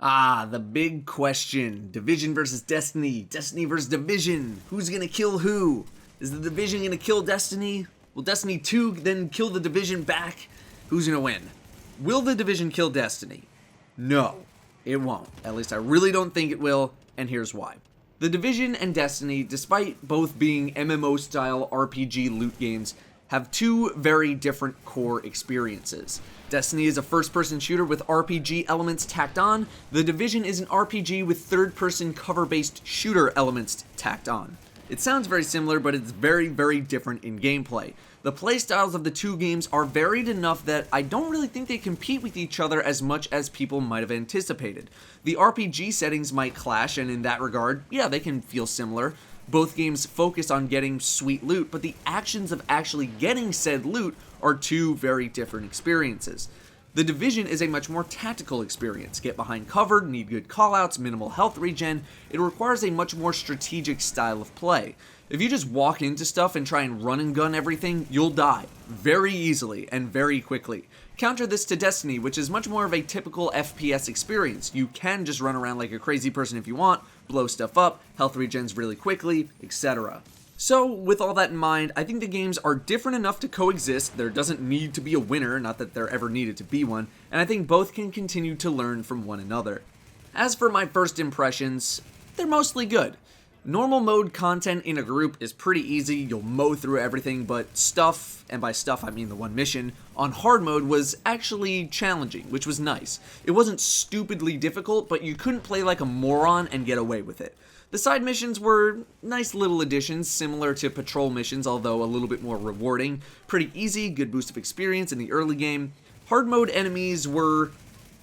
The big question. Division versus Destiny. Destiny versus Division. Who's gonna kill who? Is the Division gonna kill Destiny? Will Destiny 2 then kill the Division back? Who's gonna win? Will the Division kill Destiny? No, it won't. At least I really don't think it will, and here's why. The Division and Destiny, despite both being MMO-style RPG loot games, have two very different core experiences. Destiny is a first-person shooter with RPG elements tacked on. The Division is an RPG with third-person cover-based shooter elements tacked on. It sounds very similar, but it's very, very different in gameplay. The playstyles of the two games are varied enough that I don't really think they compete with each other as much as people might have anticipated. The RPG settings might clash, and in that regard, yeah, they can feel similar. Both games focus on getting sweet loot, but the actions of actually getting said loot are two very different experiences. The Division is a much more tactical experience. Get behind cover, need good callouts, minimal health regen. It requires a much more strategic style of play. If you just walk into stuff and try and run and gun everything, you'll die very easily and very quickly. Counter this to Destiny, which is much more of a typical FPS experience. You can just run around like a crazy person if you want, blow stuff up, health regens really quickly, etc. So, with all that in mind, I think the games are different enough to coexist. There doesn't need to be a winner, not that there ever needed to be one, and I think both can continue to learn from one another. As for my first impressions, they're mostly good. Normal mode content in a group is pretty easy, you'll mow through everything, but stuff, and by stuff I mean the one mission, on hard mode was actually challenging, which was nice. It wasn't stupidly difficult, but you couldn't play like a moron and get away with it. The side missions were nice little additions, similar to patrol missions, although a little bit more rewarding. Pretty easy, good boost of experience in the early game. Hard mode enemies were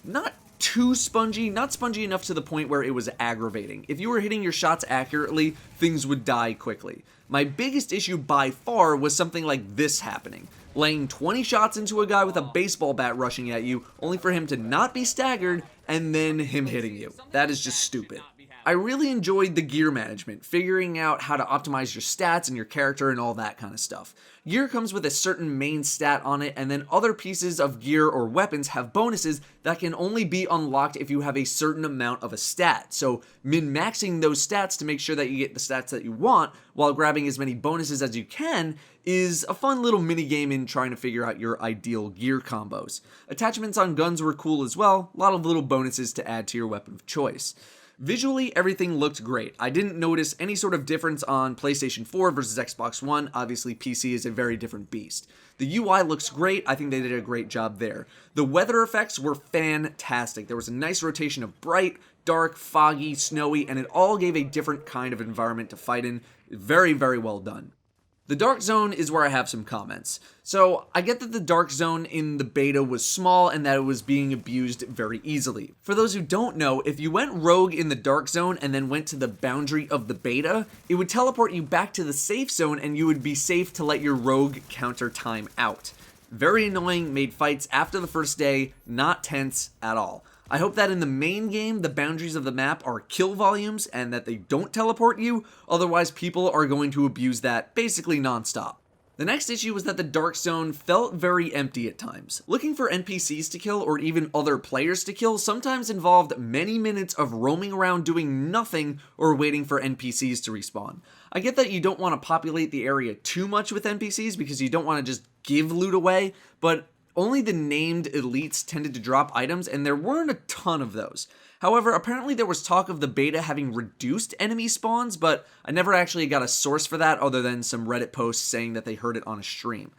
not too spongy, not spongy enough to the point where it was aggravating. If you were hitting your shots accurately, things would die quickly. My biggest issue by far was something like this happening. Laying 20 shots into a guy with a baseball bat rushing at you, only for him to not be staggered, and then him hitting you. That is just stupid. I really enjoyed the gear management, figuring out how to optimize your stats and your character and all that kind of stuff. Gear comes with a certain main stat on it, and then other pieces of gear or weapons have bonuses that can only be unlocked if you have a certain amount of a stat. So min-maxing those stats to make sure that you get the stats that you want while grabbing as many bonuses as you can is a fun little mini-game in trying to figure out your ideal gear combos. Attachments on guns were cool as well, a lot of little bonuses to add to your weapon of choice. Visually, everything looked great. I didn't notice any sort of difference on PlayStation 4 versus Xbox One. Obviously, PC is a very different beast. The UI looks great. I think they did a great job there. The weather effects were fantastic. There was a nice rotation of bright, dark, foggy, snowy, and it all gave a different kind of environment to fight in. Very, very well done. The Dark Zone is where I have some comments. So, I get that the Dark Zone in the beta was small and that it was being abused very easily. For those who don't know, if you went rogue in the Dark Zone and then went to the boundary of the beta, it would teleport you back to the safe zone and you would be safe to let your rogue counter time out. Very annoying, made fights after the first day not tense at all. I hope that in the main game, the boundaries of the map are kill volumes and that they don't teleport you, otherwise people are going to abuse that basically nonstop. The next issue was that the Dark Zone felt very empty at times. Looking for NPCs to kill or even other players to kill sometimes involved many minutes of roaming around doing nothing or waiting for NPCs to respawn. I get that you don't want to populate the area too much with NPCs because you don't want to just give loot away, but only the named elites tended to drop items, and there weren't a ton of those. However, apparently there was talk of the beta having reduced enemy spawns, but I never actually got a source for that other than some Reddit posts saying that they heard it on a stream.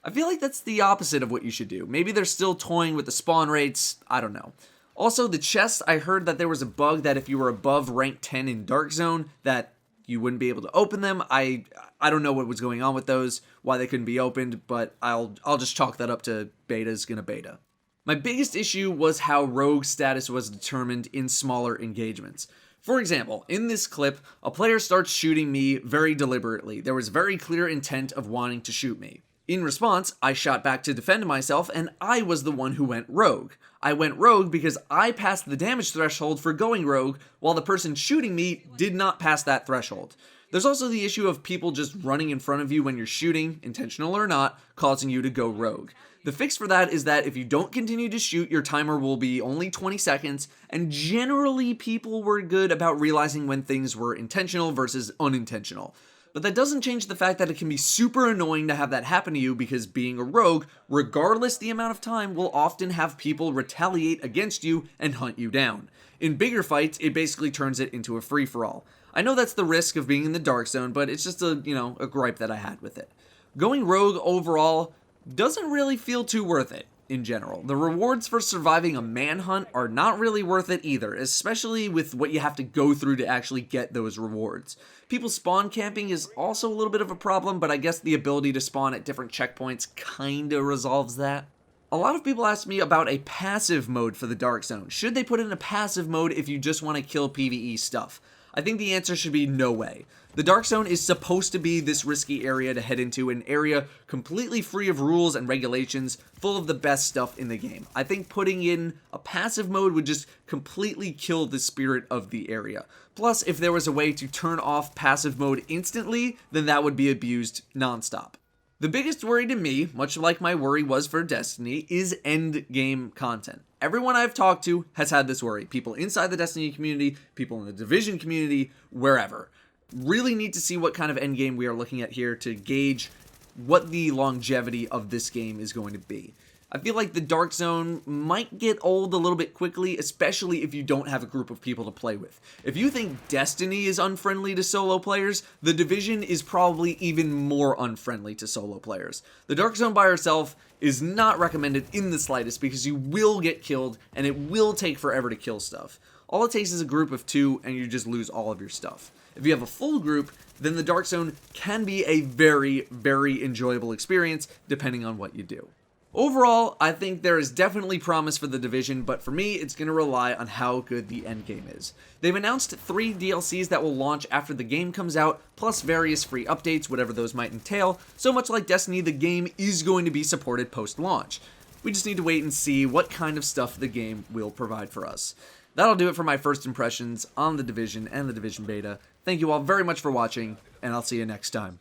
I feel like that's the opposite of what you should do. Maybe they're still toying with the spawn rates, I don't know. Also, the chests, I heard that there was a bug that if you were above rank 10 in Dark Zone, that you wouldn't be able to open them. I don't know what was going on with those, why they couldn't be opened, but I'll just chalk that up to beta's gonna beta. My biggest issue was how rogue status was determined in smaller engagements. For example, in this clip, a player starts shooting me very deliberately. There was very clear intent of wanting to shoot me. In response, I shot back to defend myself, and I was the one who went rogue. I went rogue because I passed the damage threshold for going rogue, while the person shooting me did not pass that threshold. There's also the issue of people just running in front of you when you're shooting, intentional or not, causing you to go rogue. The fix for that is that if you don't continue to shoot, your timer will be only 20 seconds, and generally people were good about realizing when things were intentional versus unintentional. But that doesn't change the fact that it can be super annoying to have that happen to you, because being a rogue, regardless the amount of time, will often have people retaliate against you and hunt you down. In bigger fights, it basically turns it into a free-for-all. I know that's the risk of being in the dark zone, but it's just a gripe that I had with it. Going rogue overall doesn't really feel too worth it in general. The rewards for surviving a manhunt are not really worth it either, especially with what you have to go through to actually get those rewards. People spawn camping is also a little bit of a problem, but I guess the ability to spawn at different checkpoints kinda resolves that. A lot of people ask me about a passive mode for the Dark Zone. Should they put in a passive mode if you just want to kill PvE stuff? I think the answer should be no way. The Dark Zone is supposed to be this risky area to head into, an area completely free of rules and regulations, full of the best stuff in the game. I think putting in a passive mode would just completely kill the spirit of the area. Plus, if there was a way to turn off passive mode instantly, then that would be abused nonstop. The biggest worry to me, much like my worry was for Destiny, is endgame content. Everyone I've talked to has had this worry. People inside the Destiny community, people in the Division community, wherever. Really need to see what kind of endgame we are looking at here to gauge what the longevity of this game is going to be. I feel like the Dark Zone might get old a little bit quickly, especially if you don't have a group of people to play with. If you think Destiny is unfriendly to solo players, the Division is probably even more unfriendly to solo players. The Dark Zone by herself is not recommended in the slightest, because you will get killed and it will take forever to kill stuff. All it takes is a group of 2 and you just lose all of your stuff. If you have a full group, then the Dark Zone can be a very, very enjoyable experience depending on what you do. Overall, I think there is definitely promise for the Division, but for me, it's going to rely on how good the endgame is. They've announced 3 DLCs that will launch after the game comes out, plus various free updates, whatever those might entail. So much like Destiny, the game is going to be supported post-launch. We just need to wait and see what kind of stuff the game will provide for us. That'll do it for my first impressions on the Division and the Division Beta. Thank you all very much for watching, and I'll see you next time.